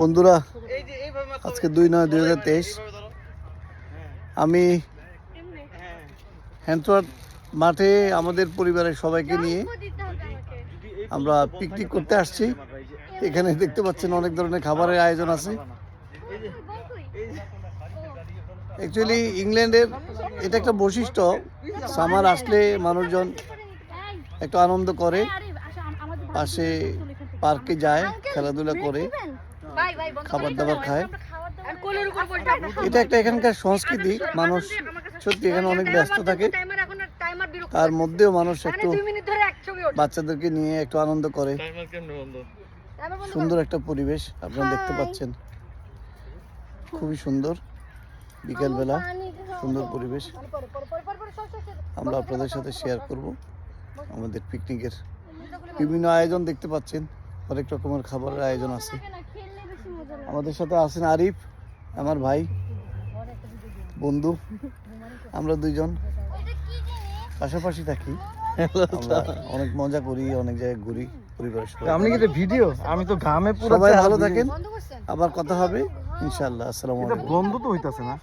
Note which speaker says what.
Speaker 1: বন্ধুরা, আজকে 2/9/2023 আমি হ্যান্ডওয়ার্ড মাঠে আমাদের পরিবারের সবাইকে নিয়ে আমরা পিকনিক করতে আসছি। এখানে দেখতে পাচ্ছেন অনেক ধরনের খাবারের আয়োজন আছে। অ্যাকচুয়ালি ইংল্যান্ডের এটা একটা বৈশিষ্ট্য, সামার আসলে মানুষজন একটু আনন্দ করে, পাশে পার্কে যায়, খেলাধুলা করে, খাবার দাবার খায়। এটা একটা এখানকার সংস্কৃতি। মানুষ সত্যি এখানে অনেক ব্যস্ত থাকে, তার মধ্যেও মানুষ একটু বাচ্চাদেরকে নিয়ে একটু আনন্দ করে। সুন্দর একটা পরিবেশ আপনারা দেখতে পাচ্ছেন, খুবই সুন্দর। বিকেলবেলা সুন্দর পরিবেশ আমরা আপনাদের সাথে শেয়ার করব। আমাদের পিকনিকের বিভিন্ন আয়োজন দেখতে পাচ্ছেন, অনেক রকমের খাবারের আয়োজন আছে। আমাদের সাথে আছেন আরিফ, আমার ভাই বন্ধু। আমরা দুইজন পাশাপাশি থাকি, আমরা অনেক মজা করি, অনেক জায়গায় ঘুরি পরিবারের সাথে।
Speaker 2: আপনি কি ভিডিও? আমি তো ঘামে পুরো।
Speaker 1: সবাই ভালো থাকেন, আবার কথা হবে ইনশাআল্লাহ। আসসালামু আলাইকুম।
Speaker 2: বন্ধ তো হইতাছে না।